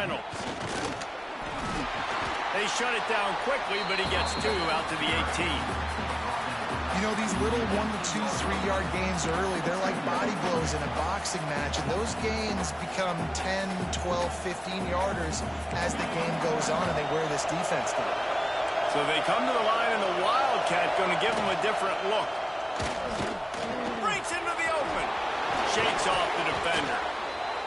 Reynolds. They shut it down quickly, but he gets 2 out to the 18. You know, these little 1 to 2, 3-yard gains early, they're like body blows in a boxing match, and those gains become 10, 12, 15-yarders as the game goes on, and they wear this defense down. So they come to the line, and the Wildcat going to give them a different look. Breaks into the open. Shakes off the defender.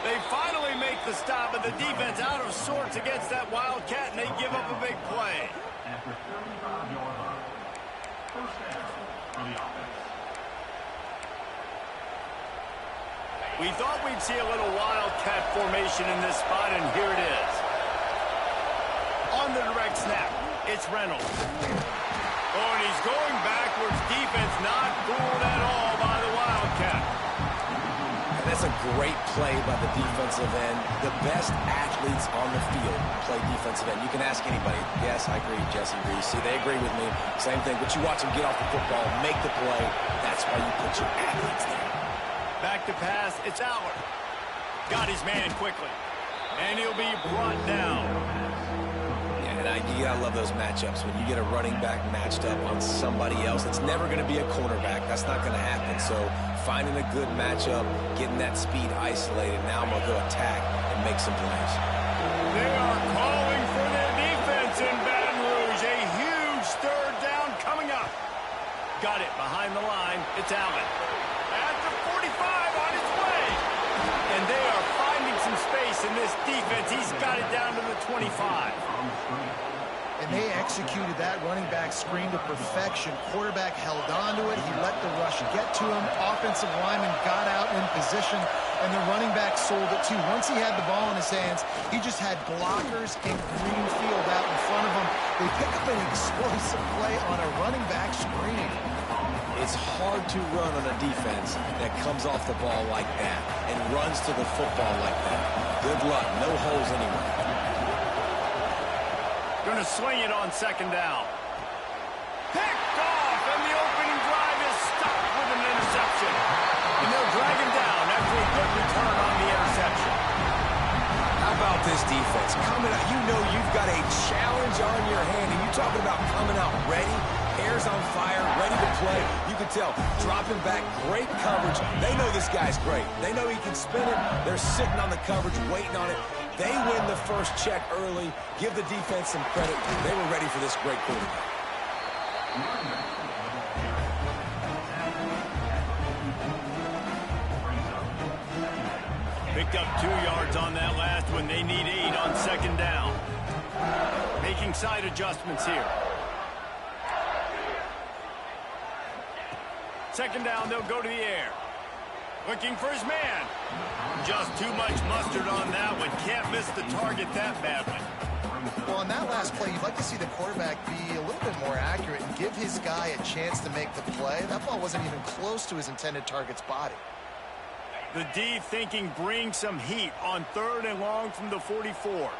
They finally make the stop, but the defense out of sorts against that Wildcat, and they give up a big play. After 35 yards on first down for the offense. We thought we'd see a little Wildcat formation in this spot, and here it is. On the direct snap, it's Reynolds. Oh, and he's going backwards. Defense not fooled at all by the Wildcat. And that's a great play by the defensive end. The best athletes on the field play defensive end. You can ask anybody. Yes, I agree. Jesse agrees. See, they agree with me. Same thing. But you watch them get off the football, make the play. That's why you put your athletes there. Back to pass. It's Aller. Got his man quickly. And he'll be brought down. Yeah, and you gotta love those matchups. When you get a running back matched up on somebody else, it's never going to be a cornerback. That's not going to happen. So finding a good matchup, getting that speed isolated. Now I'm going to go attack and make some plays. They are calling for their defense in Baton Rouge. A huge third down coming up. Got it behind the line. It's Allen. At the 45 on his way. And they are finding some space in this defense. He's got it down to the 25. And they executed that running back screen to perfection. Quarterback held on to it. He let the rush get to him. Offensive lineman got out in position, and the running back sold it too. Once he had the ball in his hands, he just had blockers and green field out in front of him. They pick up an explosive play on a running back screen. It's hard to run on a defense that comes off the ball like that and runs to the football like that. Good luck. No holes anywhere. Going to swing it on second down. Picked off, and the opening drive is stopped with an interception. And they'll drag him down after a good return on the interception. How about this defense? Coming out, you know you've got a challenge on your hand, and you're talking about coming out ready, hairs on fire, ready to play. You can tell, dropping back, great coverage. They know this guy's great. They know he can spin it. They're sitting on the coverage, waiting on it. They win the first check early. Give the defense some credit. They were ready for this great quarterback. Picked up 2 yards on that last one. They need 8 on second down. Making side adjustments here. Second down, they'll go to the air. Looking for his man. Just too much mustard on that one. Can't miss the target that badly. Well, on that last play, you'd like to see the quarterback be a little bit more accurate and give his guy a chance to make the play. That ball wasn't even close to his intended target's body. The D thinking bring some heat on 3rd and long from the 44.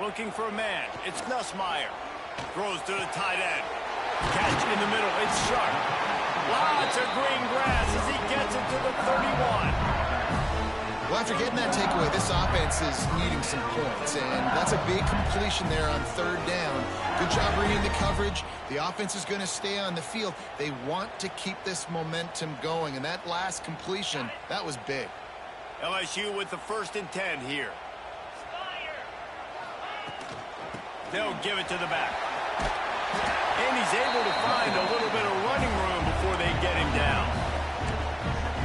Looking for a man. It's Nussmeier. Throws to the tight end. Catch in the middle. It's Sharp. Lots of green grass as he gets it to the 31. Well, after getting that takeaway, this offense is needing some points, and that's a big completion there on 3rd down. Good job reading the coverage. The offense is going to stay on the field. They want to keep this momentum going, and that last completion, that was big. LSU with the 1st and 10 here. They'll give it to the back. And he's able to find a little bit of running room before they get him down.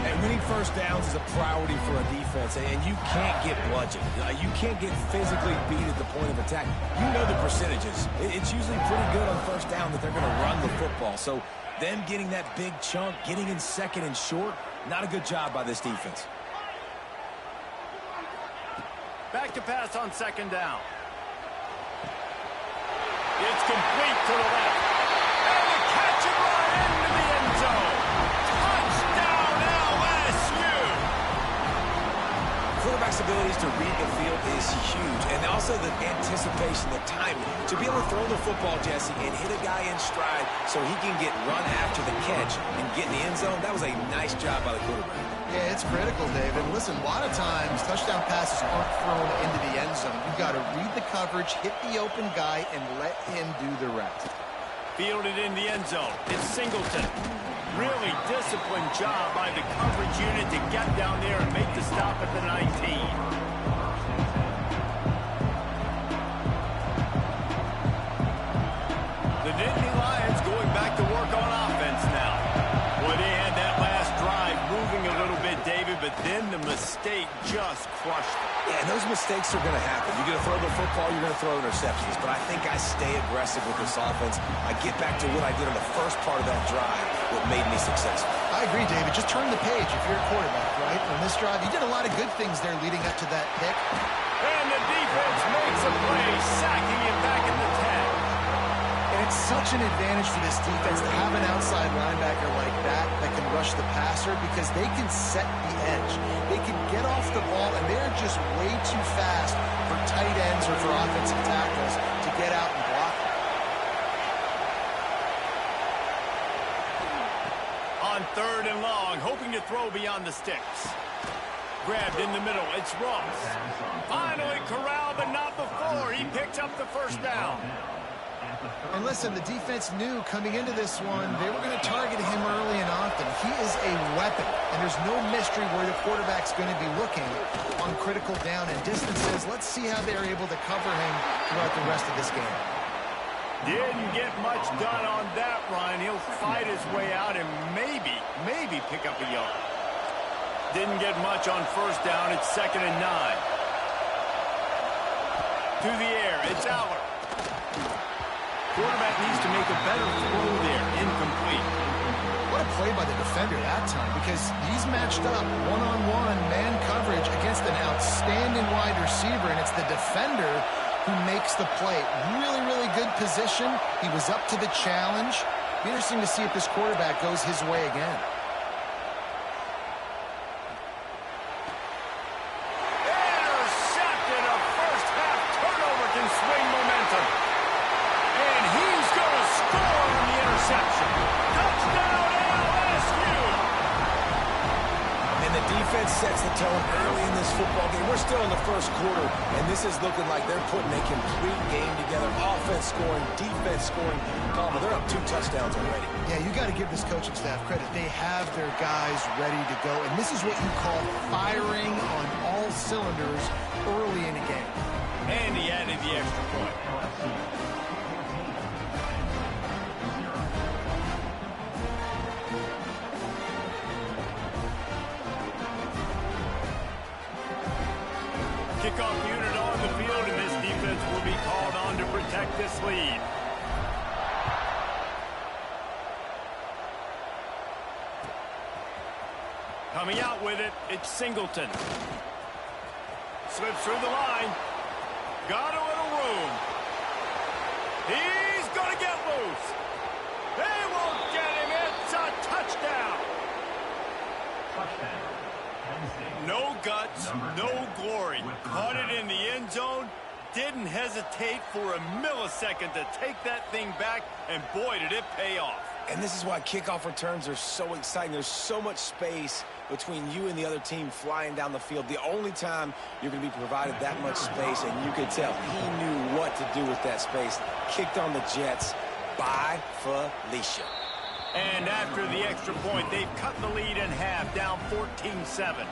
And winning first downs is a priority for a defense, and you can't get bludgeoned. You can't get physically beat at the point of attack. You know the percentages. It's usually pretty good on first down that they're going to run the football. So them getting that big chunk, getting in second and short, not a good job by this defense. Back to pass on second down. It's complete to the left. And the catch and run into the end zone. Touchdown LSU. Quarterback's abilities to read the field is huge. And also also the anticipation, the timing. To be able to throw the football, Jesse, and hit a guy in stride so he can get run after the catch and get in the end zone, that was a nice job by the quarterback. Yeah, it's critical, David. Listen, a lot of times touchdown passes aren't thrown into the end zone. You've got to read the coverage, hit the open guy, and let him do the rest. Fielded in the end zone. It's Singleton. Really disciplined job by the coverage unit to get down there and make the stop at the 19. The Nittany Lions going back to work on offense now. Boy, they had that last drive moving a little bit, David, but then the mistake just crushed them. Yeah, and those mistakes are going to happen. You're going to throw the football, you're going to throw interceptions. But I think I stay aggressive with this offense. I get back to what I did on the first part of that drive, what made me successful. I agree, David. Just turn the page if you're a quarterback, right? On this drive, you did a lot of good things there leading up to that pick. And the defense makes a play, sacking him back in the 10. And it's such an advantage for this defense to have an outside linebacker like that can rush the passer because they can set the edge. They can get off the ball, and they're just way too fast for tight ends or for offensive tackles to get out and block them. On 3rd and long, hoping to throw beyond the sticks. Grabbed in the middle, it's Ross. Finally corralled, but not before. He picks up the first down. And listen, the defense knew coming into this one, they were going to target him early and often. He is a weapon, and there's no mystery where the quarterback's going to be looking on critical down and distances. Let's see how they're able to cover him throughout the rest of this game. Didn't get much done on that run. He'll fight his way out and maybe pick up a yard. Didn't get much on first down. It's 2nd and 9. To the air, it's Aller. Quarterback needs to make a better throw there. Incomplete. What a play by the defender that time, because he's matched up one-on-one man coverage against an outstanding wide receiver, and it's the defender who makes the play. Really, really good position. He was up to the challenge. Be interesting to see if this quarterback goes his way again. Intercepted. A first-half turnover can swing momentum. And he's going to score on the interception. Touchdown, LSU! And the defense sets the tone early in this football game. We're still in the first quarter, and this is looking like they're putting a complete game together. Offense scoring, defense scoring. Palmer, they're up 2 touchdowns already. Yeah, you got to give this coaching staff credit. They have their guys ready to go, and this is what you call firing on all cylinders early in a game. And he added the extra point. Kickoff unit on the field, and this defense will be called on to protect this lead. Coming out with it, it's Singleton. Slips through the line. Got a little room. He's going to get loose. They won't get him. It's a touchdown. No guts, no glory. Caught it in the end zone. Didn't hesitate for a millisecond to take that thing back, and boy, did it pay off. And this is why kickoff returns are so exciting. There's so much space between you and the other team flying down the field. The only time you're going to be provided that much space, and you could tell he knew what to do with that space. Kicked on the Jets by Felicia. And after the extra point, they've cut the lead in half, down 14-7.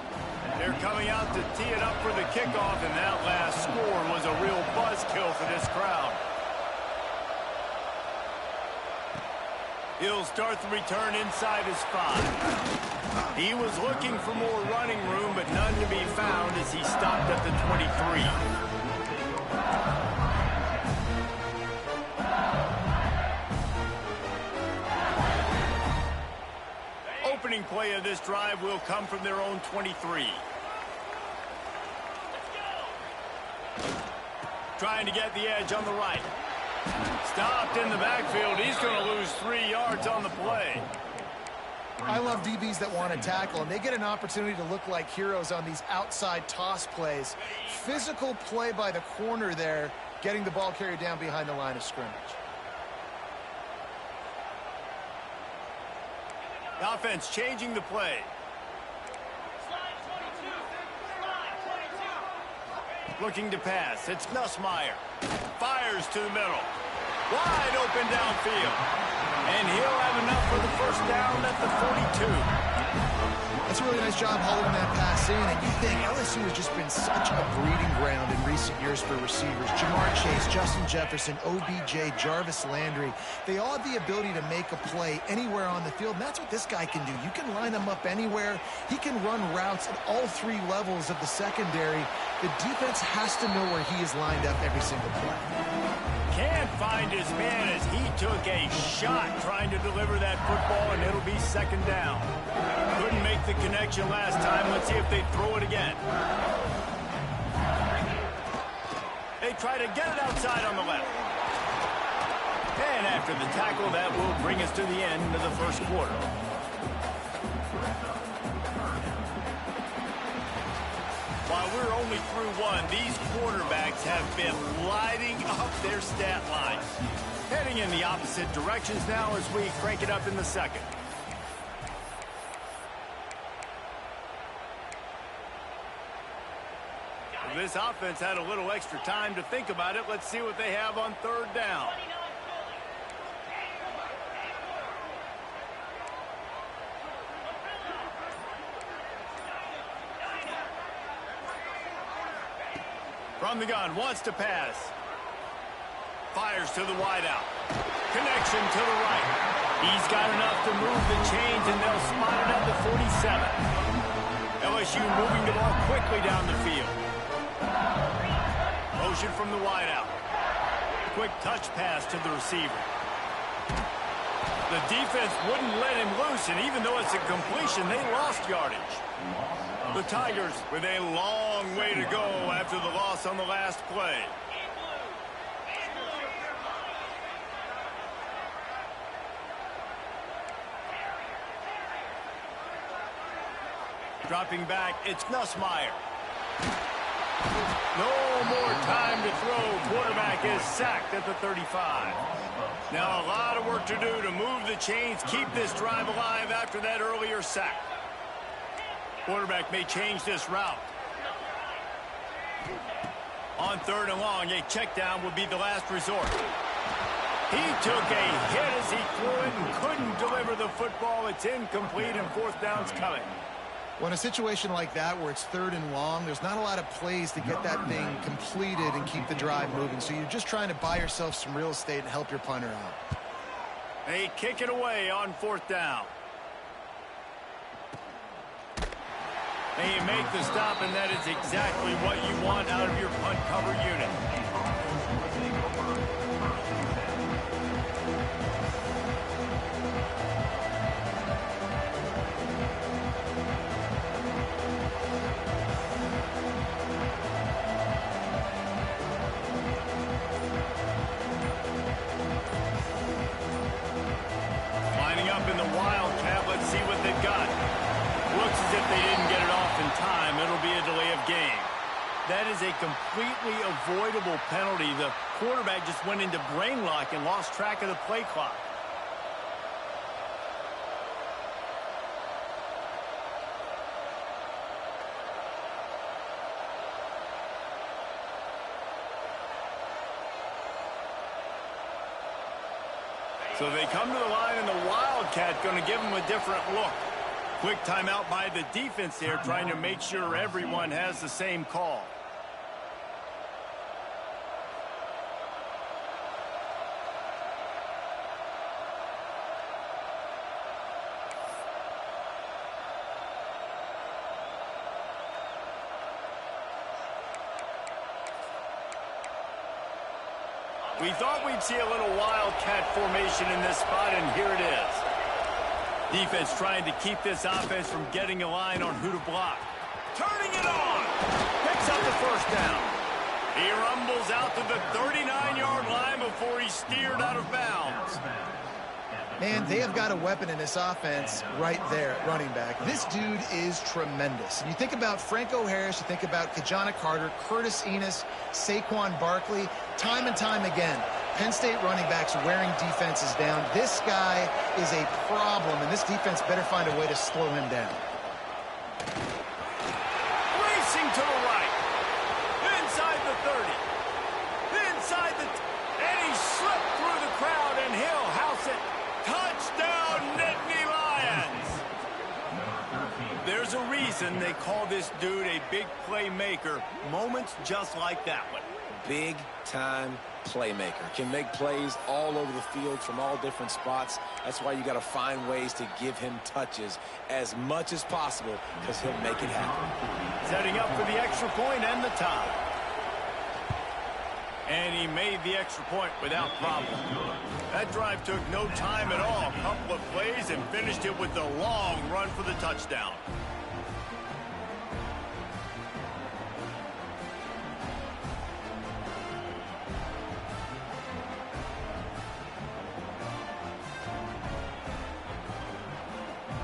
They're coming out to tee it up for the kickoff, and that last score was a real buzzkill for this crowd. He'll start the return inside his 5. He was looking for more running room, but none to be found as he stopped at the 23. Opening play of this drive will come from their own 23. Trying to get the edge on the right. Stopped in the backfield. He's going to lose 3 yards on the play. I love DBs that want to tackle, and they get an opportunity to look like heroes on these outside toss plays. Physical play by the corner there, getting the ball carried down behind the line of scrimmage. The offense changing the play. Looking to pass. It's Nussmeier. Fires to the middle. Wide open downfield. And he'll have enough for the first down at the 42. That's a really nice job holding that pass in, and you think LSU has just been such a breeding ground in recent years for receivers. Jamar Chase, Justin Jefferson, OBJ, Jarvis Landry, they all have the ability to make a play anywhere on the field, and that's what this guy can do. You can line him up anywhere. He can run routes at all three levels of the secondary. The defense has to know where he is lined up every single play. Can't find his man as he took a shot trying to deliver that football, and it'll be second down. Couldn't make the connection last time. Let's see if they throw it again. They try to get it outside on the left. And after the tackle, that will bring us to the end of the first quarter. While we're only through one, these quarterbacks have been lighting up their stat lines. Heading in the opposite directions now as we crank it up in the second. This offense had a little extra time to think about it. Let's see what they have on third down. From the gun, wants to pass. Fires to the wideout. Connection to the right. He's got enough to move the chains, and they'll spot it at the 47. LSU moving the ball quickly down the field. Motion from the wideout. Quick touch pass to the receiver. The defense wouldn't let him loose, and even though it's a completion, they lost yardage. The Tigers with a long way to go after the loss on the last play. Dropping back, it's Nussmeier. No more time to throw. Quarterback is sacked at the 35. Now a lot of work to do to move the chains, keep this drive alive after that earlier sack. Quarterback may change this route. On third and long, a check down would be the last resort. He took a hit as he threw it and couldn't deliver the football. It's incomplete, and fourth down's coming. Well, in a situation like that where it's third and long, there's not a lot of plays to get that thing completed and keep the drive moving. So you're just trying to buy yourself some real estate and help your punter out. They kick it away on fourth down. And you make the stop, and that is exactly what you want out of your punt cover unit. Lining up in the Wildcat, let's see what they've got. Looks as if they didn't get it off in time. It'll be a delay of game. That is a completely avoidable penalty. The quarterback just went into brain lock and lost track of the play clock. So they come to the line, and the Wildcat going to give them a different look. Quick timeout by the defense here, trying to make sure everyone has the same call. We thought we'd see a little Wildcat formation in this spot, and here it is. Defense trying to keep this offense from getting a line on who to block. Turning it on. Picks up the first down. He rumbles out to the 39-yard line before he's steered out of bounds. Man, they have got a weapon in this offense right there at running back. This dude is tremendous. And you think about Franco Harris, you think about Kajana Carter, Curtis Enos, Saquon Barkley, time and time again, Penn State running backs wearing defenses down. This guy is a problem, and this defense better find a way to slow him down. Racing to the right. Inside the 30. Inside the... and he slipped through the crowd, and he'll house it. Touchdown, Nittany Lions! There's a reason they call this dude a big playmaker. Moments just like that one. Big-time playmaker. Can make plays all over the field from all different spots. That's why you got to find ways to give him touches as much as possible, because he'll make it happen. Setting up for the extra point and the tie. And he made the extra point without problem. That drive took no time at all. A couple of plays and finished it with the long run for the touchdown.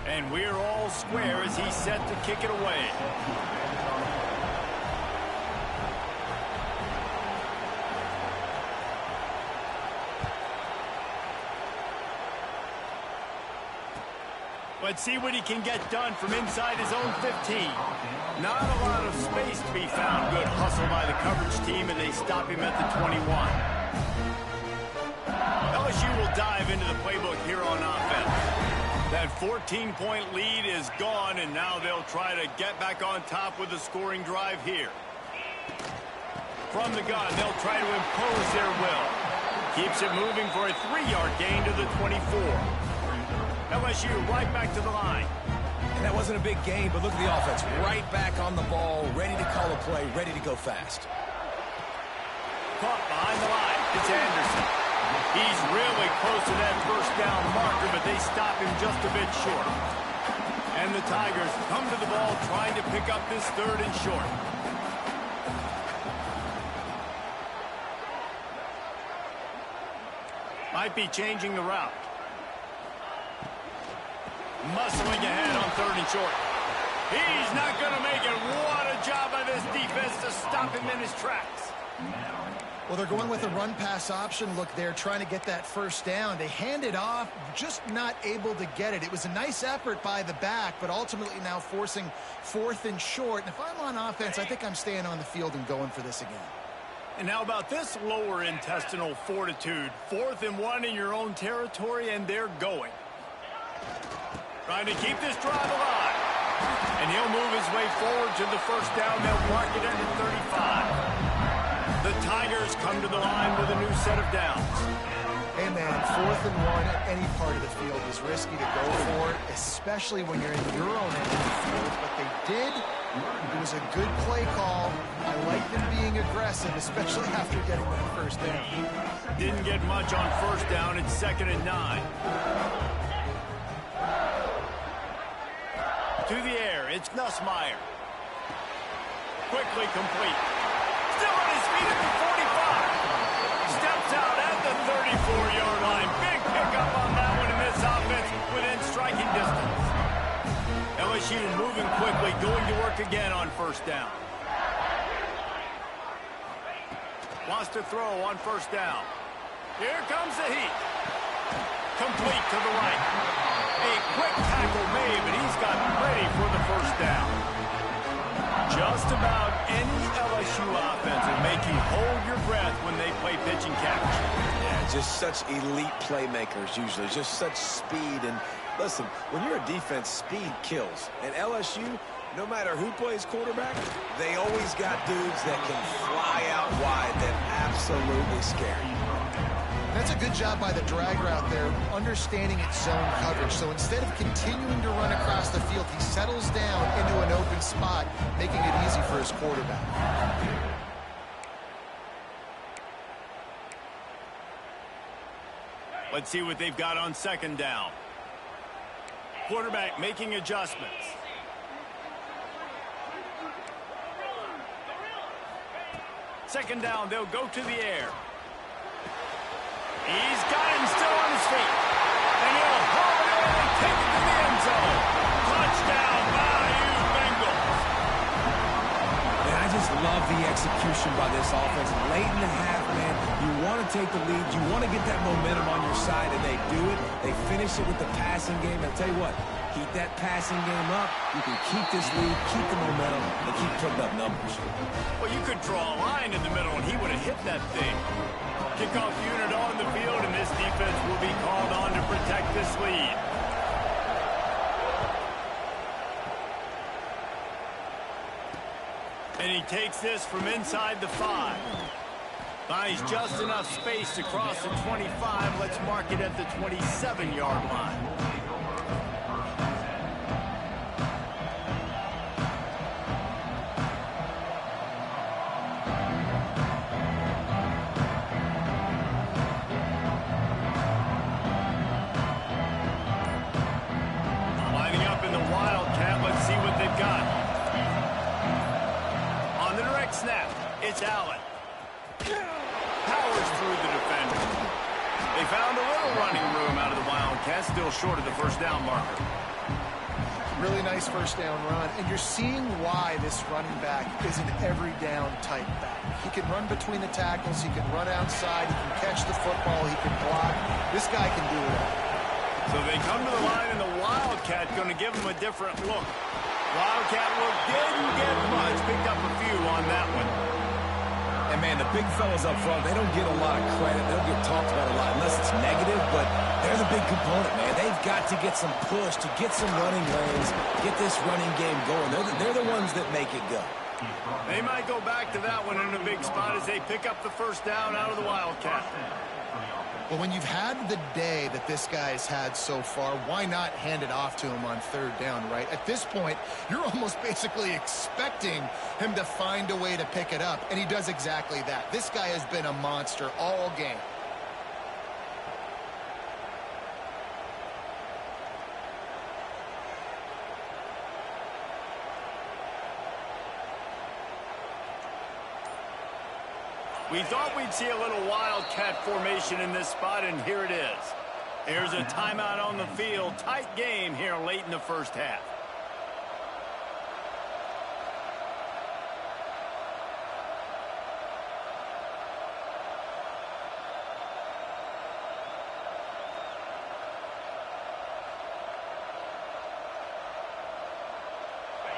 And we're all square as he's set to kick it away. Let's see what he can get done from inside his own 15. Not a lot of space to be found. Good hustle by the coverage team, and they stop him at the 21. LSU will dive into the playbook here on offense. That 14-point lead is gone, and now they'll try to get back on top with a scoring drive here. From the gun, they'll try to impose their will. Keeps it moving for a 3-yard gain to the 24. LSU right back to the line. And that wasn't a big game, but look at the offense. Right back on the ball, ready to call a play, ready to go fast. Caught behind the line. It's Anderson. He's really close to that first down marker, but they stop him just a bit short. And the Tigers come to the ball trying to pick up this 3rd and short. Might be changing the route. Muscling ahead on 3rd and short. He's not going to make it. What a job by this defense to stop him in his tracks. Well, they're going with a run-pass option. Look, they're trying to get that first down. They hand it off, just not able to get it. It was a nice effort by the back, but ultimately now forcing 4th and short. And if I'm on offense, I think I'm staying on the field and going for this again. And how about this lower intestinal fortitude? 4th and 1 in your own territory, and they're going. Trying to keep this drive alive. And he'll move his way forward to the first down. They'll mark it at the 35. The Tigers come to the line with a new set of downs. Hey, man, 4th and 1 at any part of the field is risky to go for, especially when you're in your own end of the field. But they did. It was a good play call. I like them being aggressive, especially after getting that first down. Didn't get much on first down. It's 2nd and 9. To the air, it's Nussmeier. Quickly complete. Still on his feet at the 45. Steps out at the 34-yard line. Big pickup on that one in this offense within striking distance. LSU moving quickly, going to work again on first down. Wants to throw on first down. Here comes the heat. Complete to the right. A quick tackle made, but he's got ready for the first down. Just about any LSU offense will make you hold your breath when they play pitch and catch. Yeah, just such elite playmakers usually, just such speed. And listen, when you're a defense, speed kills. And LSU, no matter who plays quarterback, they always got dudes that can fly out wide that absolutely scare you. That's a good job by the drag route there, understanding its zone coverage. So instead of continuing to run across the field, he settles down into an open spot, making it easy for his quarterback. Let's see what they've got on 2nd down. Quarterback making adjustments. Second down, they'll go to the air. He's got him still on his feet. And he'll love the execution by this offense. Late in the half, man, you want to take the lead. You want to get that momentum on your side, and they do it. They finish it with the passing game. I'll tell you what, keep that passing game up. You can keep this lead, keep the momentum, and keep putting up numbers. Well, you could draw a line in the middle, and he would have hit that thing. Kickoff unit on the field, and this defense will be called on to protect this lead. And he takes this from inside the 5. Finds just enough space to cross the 25. Let's mark it at the 27-yard line. Lining up in the Wildcat. Let's see what they've got. Snap. It's Allen. Powers through the defender. They found a little running room out of the Wildcats, still short of the first down marker. Really nice first down run, and you're seeing why this running back is an every down type back. He can run between the tackles, he can run outside, he can catch the football, he can block. This guy can do it all. So they come to the line, and the Wildcat going to give them a different look. Wildcat look didn't get much. Picked up a few on that one. And, man, the big fellas up front, they don't get a lot of credit. They don't get talked about a lot unless it's negative, but they're the big component, man. They've got to get some push, to get some running lanes, get this running game going. They're the ones that make it go. They might go back to that one in a big spot as they pick up the first down out of the Wildcat. Well, when you've had the day that this guy's had so far, why not hand it off to him on third down, right? At this point, you're almost basically expecting him to find a way to pick it up, and he does exactly that. This guy has been a monster all game. We thought we'd see a little Wildcat formation in this spot, and here it is. There's a timeout on the field. Tight game here late in the first half.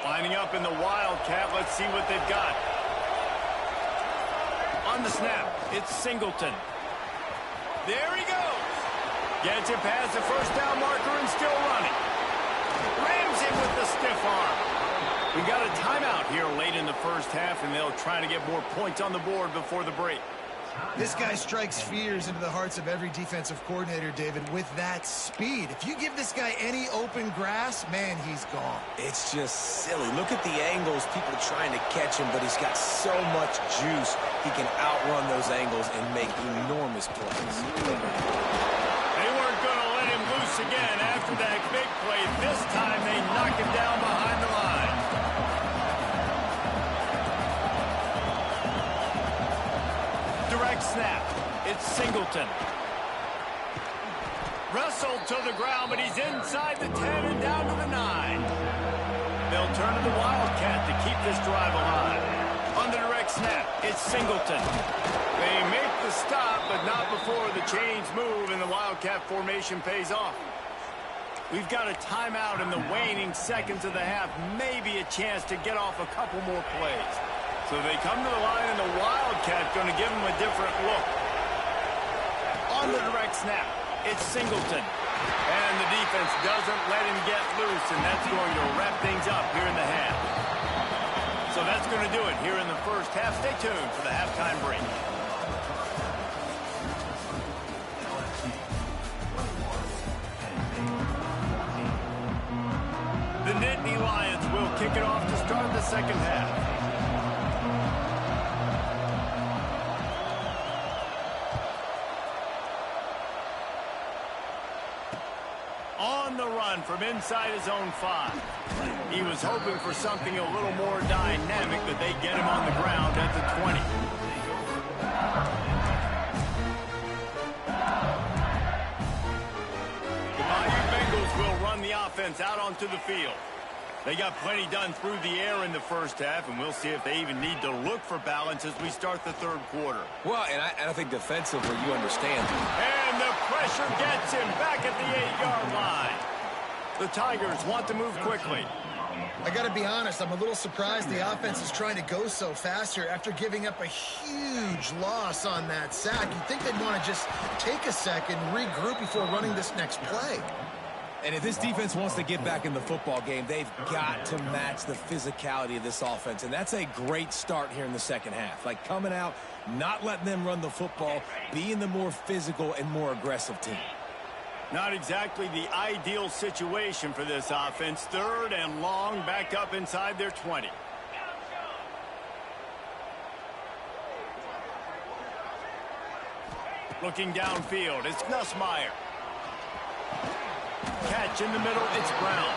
Lining up in the Wildcat. Let's see what they've got. On the snap, it's Singleton. There he goes. Gets it past the first down marker and still running. Rams him with the stiff arm. We got a timeout here late in the first half, and they'll try to get more points on the board before the break. This guy strikes fears into the hearts of every defensive coordinator, David, with that speed. If you give this guy any open grass, man, he's gone. It's just silly. Look at the angles, people trying to catch him, but he's got so much juice. He can outrun those angles and make enormous plays. They weren't going to let him loose again after that big play. This time they knock him down behind the line. Direct snap. It's Singleton. Wrestled to the ground, but he's inside the 10 and down to the 9. They'll turn to the Wildcat to keep this drive alive. On the direct snap, it's Singleton. They make the stop, but not before the chains move and the Wildcat formation pays off. We've got a timeout in the waning seconds of the half. Maybe a chance to get off a couple more plays. So they come to the line, and the Wildcat going to give them a different look. On the direct snap, it's Singleton. And the defense doesn't let him get loose, and that's going to wrap things up here in the half. So that's going to do it here in the first half. Stay tuned for the halftime break. The Nittany Lions will kick it off to start the second half. On the run from inside his own 5. He was hoping for something a little more dynamic, but they get him on the ground at the 20. The Bayou Bengals will run the offense out onto the field. They got plenty done through the air in the first half, and we'll see if they even need to look for balance as we start the third quarter. Well, and I think defensively, you understand. And the pressure gets him back at the 8-yard line. The Tigers want to move quickly. I got to be honest, I'm a little surprised the offense is trying to go so fast here after giving up a huge loss on that sack. You'd think they'd want to just take a second, regroup before running this next play. And if this defense wants to get back in the football game, they've got to match the physicality of this offense. And that's a great start here in the second half. Like coming out, not letting them run the football, being the more physical and more aggressive team. Not exactly the ideal situation for this offense. 3rd and long, back up inside their 20. Looking downfield, it's Nussmeier. Catch in the middle, it's Brown.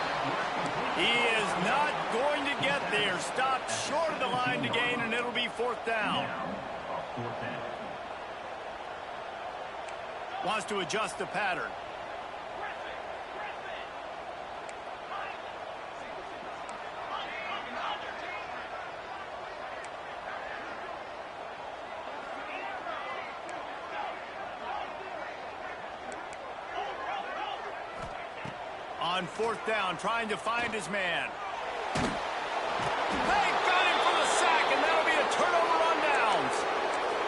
He is not going to get there. Stopped short of the line to gain, and it'll be 4th down. Wants to adjust the pattern. On 4th down, trying to find his man. They got him for the sack, and that'll be a turnover on downs.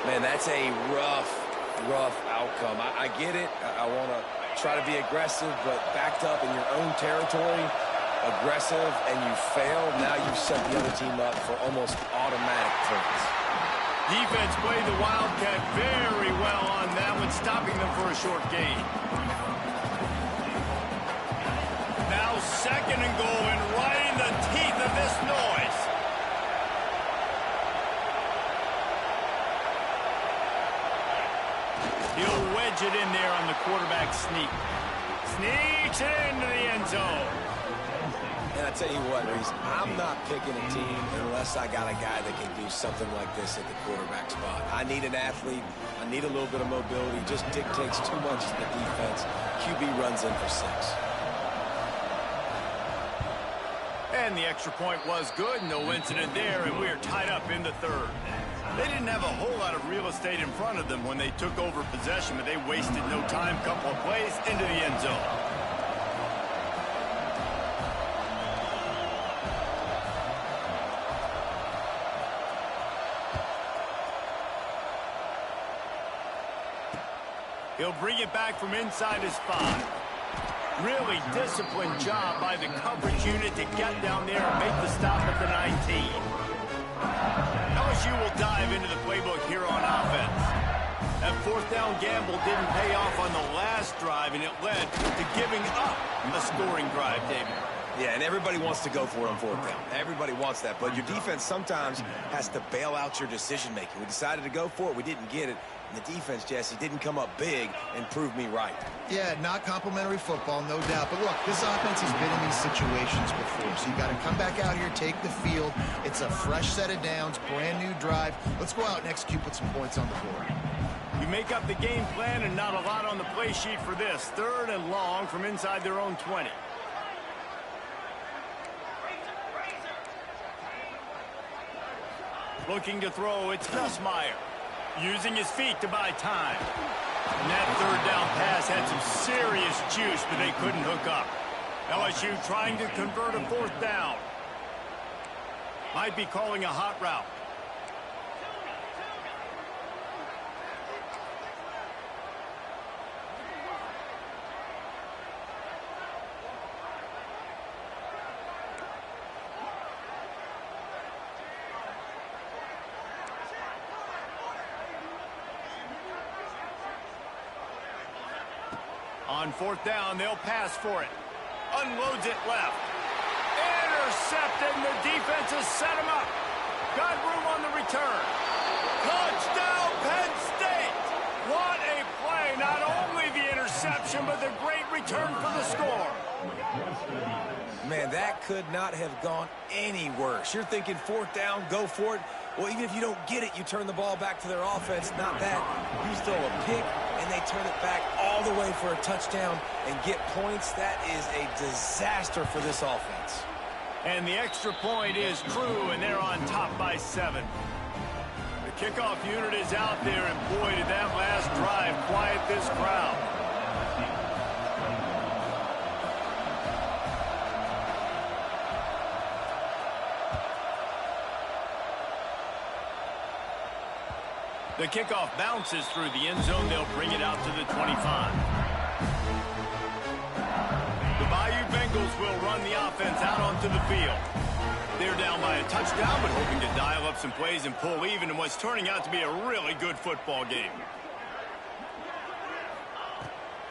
Man, that's a rough outcome. I get it. I want to try to be aggressive, but backed up in your own territory, aggressive, and you fail. Now you've set the other team up for almost automatic points. Defense played the Wildcat very well on that one, stopping them for a short gain. Now 2nd and goal, and right in the teeth of this noise. He'll wedge it in there on the quarterback sneak. Sneaks it into the end zone. And I tell you what, Reese, I'm not picking a team unless I got a guy that can do something like this at the quarterback spot. I need an athlete. I need a little bit of mobility. Just dictates too much to the defense. QB runs in for 6. And the extra point was good. No incident there, and we're tied up in the 3rd. They didn't have a whole lot of real estate in front of them when they took over possession, but they wasted no time. Couple of plays into the end zone. He'll bring it back from inside his 5. Really disciplined job by the coverage unit to get down there and make the stop at the 19. LSU will dive into the playbook here on offense. That 4th down gamble didn't pay off on the last drive, and it led to giving up a scoring drive, David. Yeah, and everybody wants to go for it on 4th down. Everybody wants that, but your defense sometimes has to bail out your decision-making. We decided to go for it. We didn't get it. And the defense, Jesse, didn't come up big and prove me right. Yeah, not complimentary football, no doubt. But look, this offense has been in these situations before, so you got to come back out here, take the field. It's a fresh set of downs, brand new drive. Let's go out and execute, put some points on the board. You make up the game plan and not a lot on the play sheet for this. 3rd and long from inside their own 20. Looking to throw, it's Nussmeier. Using his feet to buy time. And that 3rd down pass had some serious juice, but they couldn't hook up. LSU trying to convert a 4th down. Might be calling a hot route. On 4th down, they'll pass for it. Unloads it left. Intercepted, and the defense has set him up. Got room on the return. Touchdown, Penn State! What a play. Not only the interception, but the great return for the score. Man, that could not have gone any worse. You're thinking 4th down, go for it. Well, even if you don't get it, you turn the ball back to their offense. Not that. You throw a pick, and they turn it back all the way for a touchdown and get points. That is a disaster for this offense. And the extra point is true, and they're on top by 7. The kickoff unit is out there, and boy, did that last drive quiet this crowd. The kickoff bounces through the end zone. They'll bring it out to the 25. The Bayou Bengals will run the offense out onto the field. They're down by a touchdown, but hoping to dial up some plays and pull even in what's turning out to be a really good football game.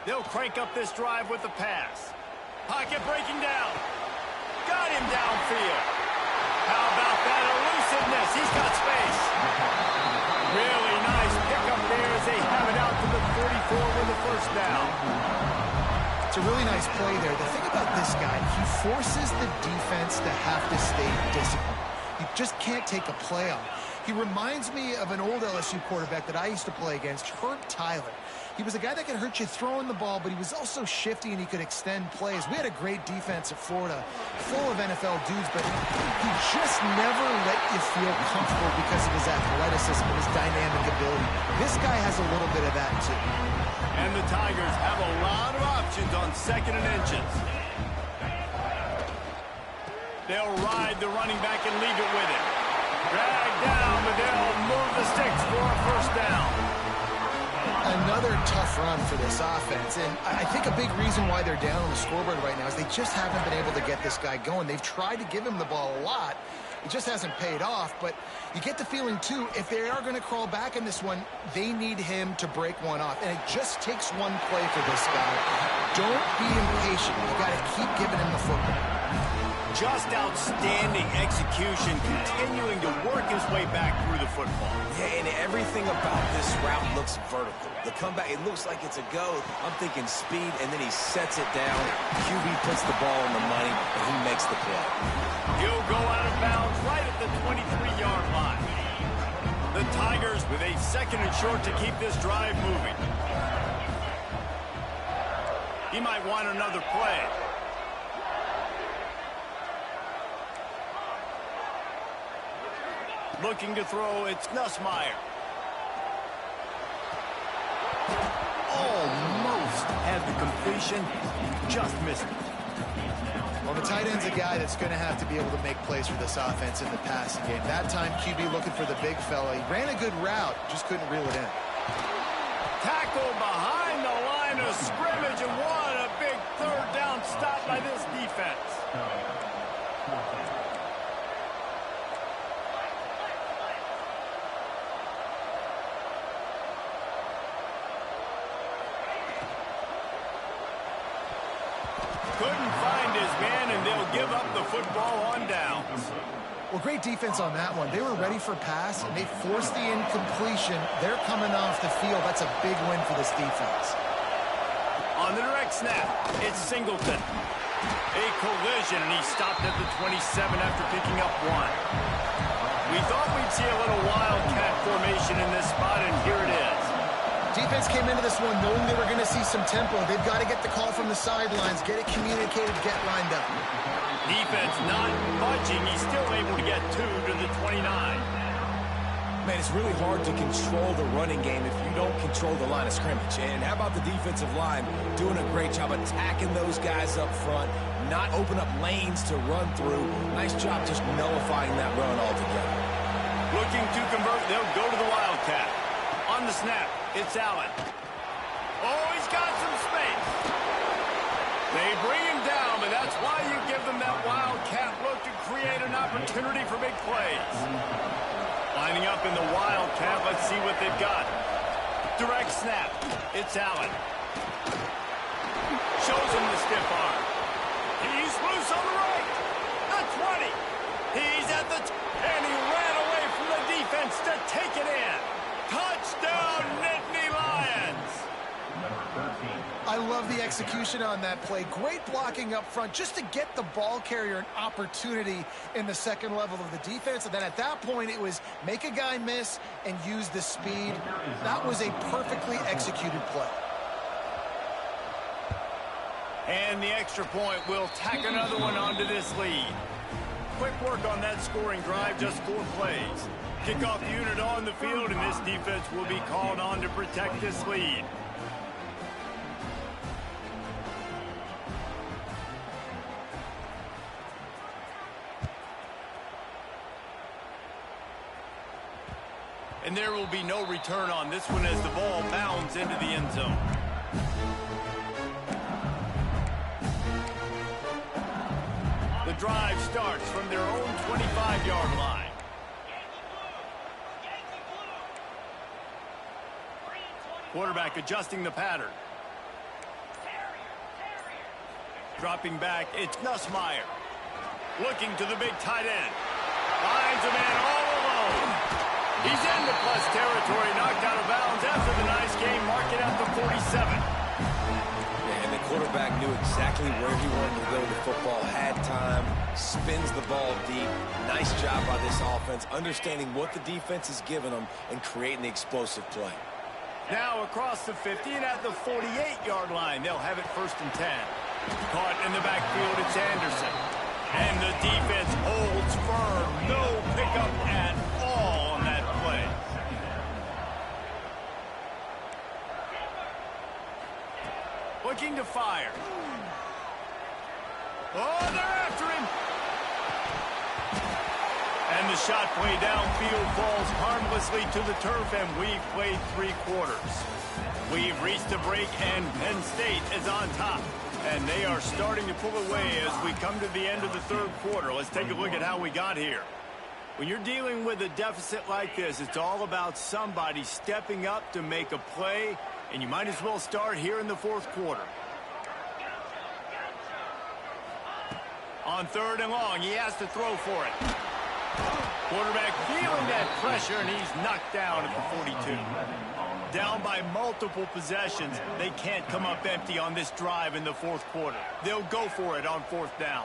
They'll crank up this drive with the pass. Pocket breaking down. Got him downfield. How about that elusiveness? He's got space. Really nice pickup there as they have it out to the 44 with the first down. It's a really nice play there. The thing about this guy, he forces the defense to have to stay disciplined. You just can't take a play on. He reminds me of an old LSU quarterback that I used to play against, Herb Tyler. He was a guy that could hurt you throwing the ball, but he was also shifty and he could extend plays. We had a great defense at Florida, full of NFL dudes, but he just never let you feel comfortable because of his athleticism and his dynamic ability. This guy has a little bit of that too. And the Tigers have a lot of options on 2nd and inches. They'll ride the running back and leave it with it. Drag down, but they'll move the sticks for a first down. Another tough run for this offense, and I think a big reason why they're down on the scoreboard right now is they just haven't been able to get this guy going. They've tried to give him the ball a lot. It just hasn't paid off, but you get the feeling, too, if they are going to crawl back in this one, they need him to break one off, and it just takes one play for this guy. Don't be impatient. You got to keep giving him the football. Just outstanding execution, continuing to work his way back through the football. Yeah, and everything about this route looks vertical. The comeback, it looks like it's a go. I'm thinking speed, and then he sets it down. QB puts the ball on the money, and he makes the play. He'll go out of bounds right at the 23-yard line. The Tigers with a 2nd and short to keep this drive moving. He might want another play. Looking to throw, it's Nussmeier. Almost had the completion, just missed it. Well, the tight end's a guy that's going to have to be able to make plays for this offense in the passing game. That time, QB looking for the big fella. He ran a good route, just couldn't reel it in. Tackle behind the line of scrimmage, and what a big 3rd down stop by this defense. Couldn't find his man, and they'll give up the football on downs. Well, great defense on that one. They were ready for pass, and they forced the incompletion. They're coming off the field. That's a big win for this defense. On the direct snap, it's Singleton. A collision, and he stopped at the 27 after picking up 1. We thought we'd see a little wildcat formation in this spot, and here it is. Defense came into this one knowing they were going to see some tempo. They've got to get the call from the sidelines, get it communicated, get lined up. Defense not budging. He's still able to get 2 to the 29. Man, it's really hard to control the running game if you don't control the line of scrimmage. And how about the defensive line doing a great job attacking those guys up front, not open up lanes to run through. Nice job just nullifying that run altogether. Looking to convert, they'll go to the Wildcat. On the snap, it's Allen. Oh, he's got some space. They bring him down, but that's why you give them that Wildcat look to create an opportunity for big plays. Lining up in the Wildcat, let's see what they've got. Direct snap, it's Allen. Shows him the stiff arm. He's loose on the right. The 20. He's at the and he ran away from the defense to take it in. Touchdown, Nittany Lions! I love the execution on that play. Great blocking up front just to get the ball carrier an opportunity in the second level of the defense. And then at that point, it was make a guy miss and use the speed. That was a perfectly executed play. And the extra point will tack another one onto this lead. quick work on that scoring drive, just 4 plays. Kickoff unit on the field, and this defense will be called on to protect this lead. And there will be no return on this one as the ball bounds into the end zone. The drive starts from their own 25-yard line. Quarterback adjusting the pattern. Dropping back, it's Nussmeier. Looking to the big tight end. Finds a man all alone. He's into plus territory, knocked out of bounds after the nice game, mark it at the 47. And the quarterback knew exactly where he wanted to go with the football, had time, spins the ball deep. Nice job by this offense, understanding what the defense is giving them and creating the explosive play. Now across the 50 and at the 48-yard line, they'll have it 1st and 10. Caught in the backfield, it's Anderson. And the defense holds firm. No pickup at all on that play. Looking to fire. Oh, they're after him. And the shot play downfield falls harmlessly to the turf, and we've played 3 quarters. We've reached a break, and Penn State is on top. And they are starting to pull away as we come to the end of the 3rd quarter. Let's take a look at how we got here. When you're dealing with a deficit like this, it's all about somebody stepping up to make a play, and you might as well start here in the 4th quarter. On 3rd and long, he has to throw for it. Quarterback feeling that pressure, and he's knocked down at the 42. Down by multiple possessions, they can't come up empty on this drive in the 4th quarter. They'll go for it on 4th down.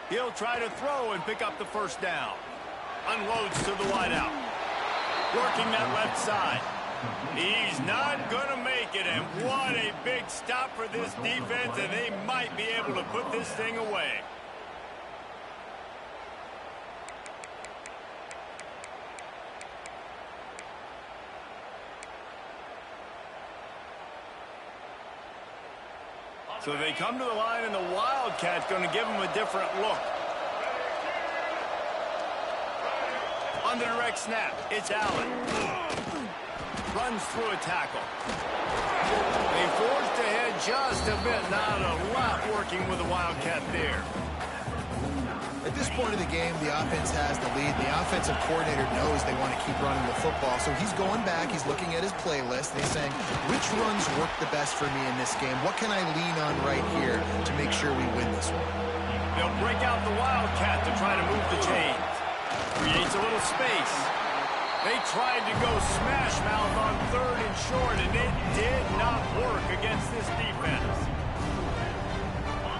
He'll try to throw and pick up the 1st down. Unloads to the wideout. Working that left side. He's not going to make it, and what a big stop for this defense, and they might be able to put this thing away. So they come to the line, and the Wildcat's going to give them a different look. On the direct snap, it's Allen. Runs through a tackle. They forced ahead just a bit. Not a lot working with the Wildcat there. At this point of the game, the offense has the lead. The offensive coordinator knows they want to keep running the football. So he's going back. He's looking at his playlist. And he's saying, which runs work the best for me in this game? What can I lean on right here to make sure we win this one? They'll break out the Wildcat to try to move the chains. Creates a little space. They tried to go smash mouth on 3rd and short, and it did not work against this defense.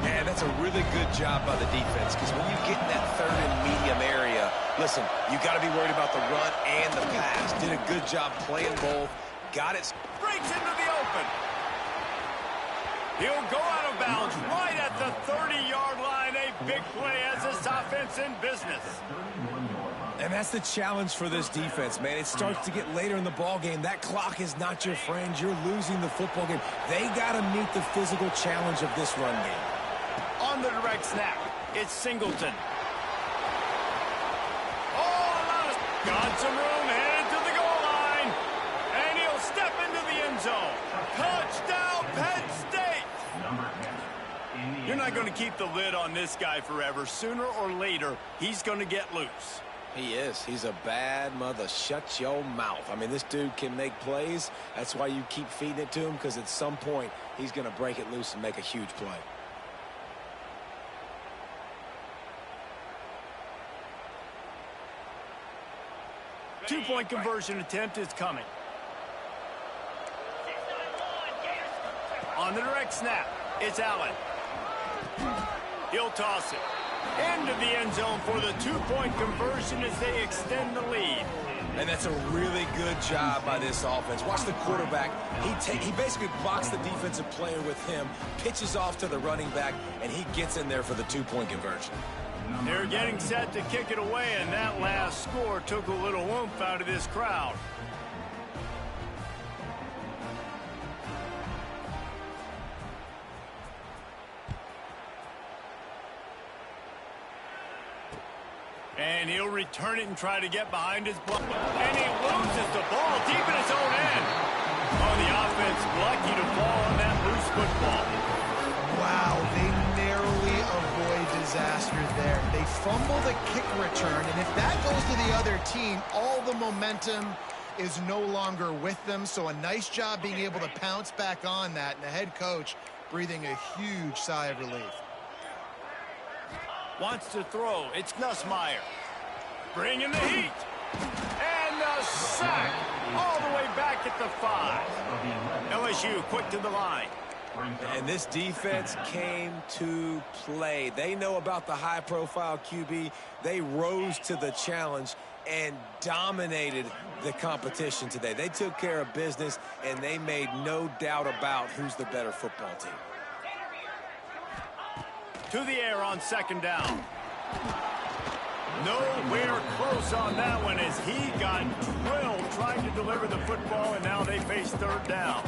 Man, that's a really good job by the defense, because when you get in that 3rd and medium area, listen, you got to be worried about the run and the pass. Did a good job playing both. Got it. Breaks into the open. He'll go out of bounds right at the 30-yard line. A big play as this offense in business. And that's the challenge for this defense, man. It starts to get later in the ball game. That clock is not your friend. You're losing the football game. They got to meet the physical challenge of this run game. On the direct snap, it's Singleton. Oh, got some room, headed to the goal line. And he'll step into the end zone. Touchdown, Penn State! You're not going to keep the lid on this guy forever. Sooner or later, he's going to get loose. He is. He's a bad mother. Shut your mouth. I mean, this dude can make plays. That's why you keep feeding it to him, because at some point, he's going to break it loose and make a huge play. Two-point conversion attempt is coming. On the direct snap, it's Allen. He'll toss it. Into the end zone for the two-point conversion as they extend the lead. And that's a really good job by this offense. Watch the quarterback. He basically blocks the defensive player with him, pitches off to the running back, and he gets in there for the two-point conversion. They're getting set to kick it away, and that last score took a little oomph out of this crowd. And he'll return it and try to get behind his block. And he loses the ball deep in his own end. Oh, the offense lucky to fall on that loose football. Wow, they narrowly avoid disaster there. They fumble the kick return, and if that goes to the other team, all the momentum is no longer with them. So a nice job being able to pounce back on that, and the head coach breathing a huge sigh of relief. Wants to throw. It's Nussmeier. Bringing the heat. And a sack. All the way back at the 5. LSU quick to the line. And this defense came to play. They know about the high-profile QB. They rose to the challenge and dominated the competition today. They took care of business, and they made no doubt about who's the better football team. To the air on second down. Nowhere close on that one as he got drilled trying to deliver the football, and now they face third down.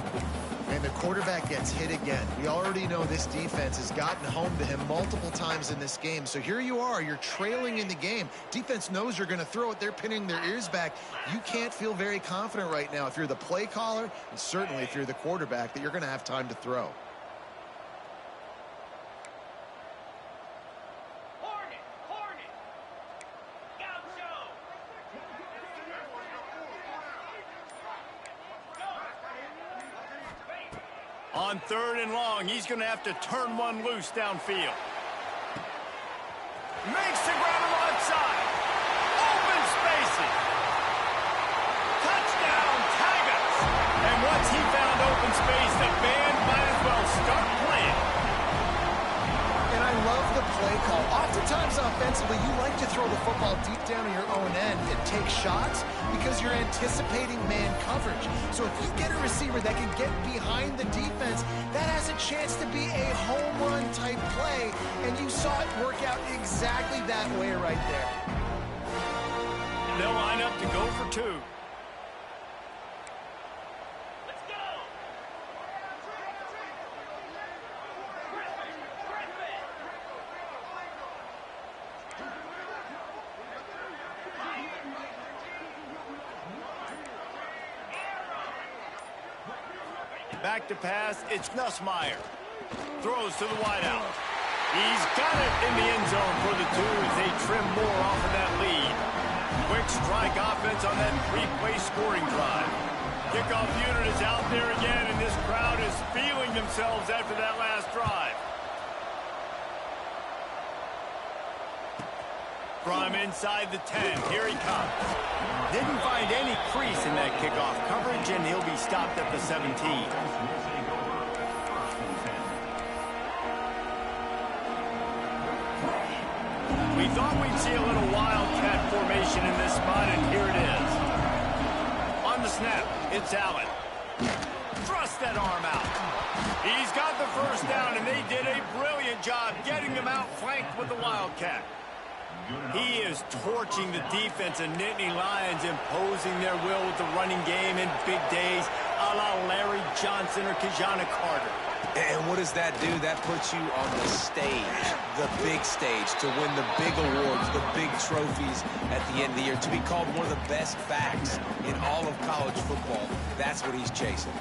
And the quarterback gets hit again. We already know this defense has gotten home to him multiple times in this game. So here you are, you're trailing in the game. Defense knows you're going to throw it. They're pinning their ears back. You can't feel very confident right now if you're the play caller, and certainly if you're the quarterback, that you're going to have time to throw. On third and long, he's going to have to turn one loose downfield. Makes the grab onside. Open spaces. Touchdown, Tigers. And once he found open space, the band might as well start playing. And I love the play call. Oftentimes offensively, you like to throw the football deep down in your own end and take shots because you're anticipating man coverage. So if you get a receiver that can get behind the defense, that has a chance to be a home run type play. And you saw it work out exactly that way right there. They'll line up to go for two. Back to pass, it's Nussmeier. Throws to the wideout. He's got it in the end zone for the two as they trim more off of that lead. Quick strike offense on that three-play scoring drive. Kickoff unit is out there again, and this crowd is feeling themselves after that last drive. From inside the 10, here he comes. Didn't find any crease in that kickoff coverage, and he'll be stopped at the 17. We thought we'd see a little wildcat formation in this spot, and here it is. On the snap, it's Allen. Thrust that arm out. He's got the first down, and they did a brilliant job getting him out flanked with the wildcat. He is torching the defense of Nittany Lions, imposing their will with the running game in big days, a la Larry Johnson or Kijana Carter. And what does that do? That puts you on the stage, the big stage, to win the big awards, the big trophies at the end of the year, to be called one of the best backs in all of college football. That's what he's chasing.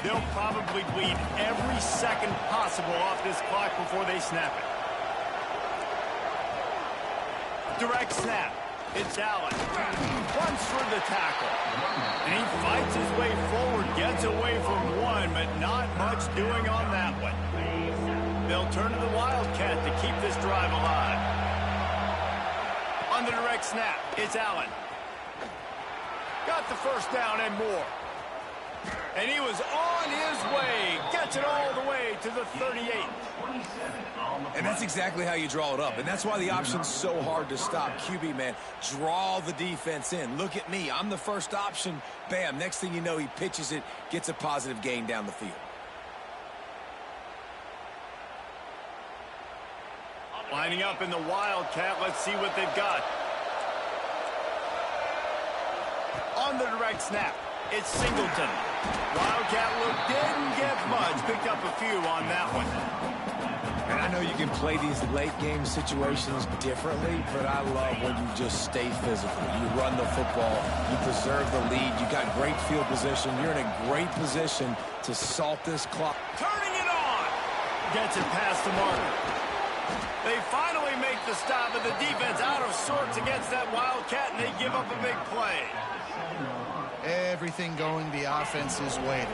They'll probably bleed every second possible off this clock before they snap it. Direct snap. It's Allen. Runs for the tackle. And he fights his way forward, gets away from one, but not much doing on that one. They'll turn to the Wildcat to keep this drive alive. On the direct snap, it's Allen. Got the first down and more. And he was on his way. Gets it all the way to the 38. And that's exactly how you draw it up. And that's why the option's so hard to stop. QB, man, draw the defense in. Look at me. I'm the first option. Bam. Next thing you know, he pitches it, gets a positive gain down the field. Lining up in the Wildcat. Let's see what they've got. On the direct snap, it's Singleton. Wildcat look didn't get much. Picked up a few on that one. And I know you can play these late game situations differently, but I love when you just stay physical. You run the football, you preserve the lead, you got great field position. You're in a great position to salt this clock. Turning it on. Gets it past the marker. They finally make the stop, and the defense out of sorts against that Wildcat, and they give up a big play. Everything going the offense's way.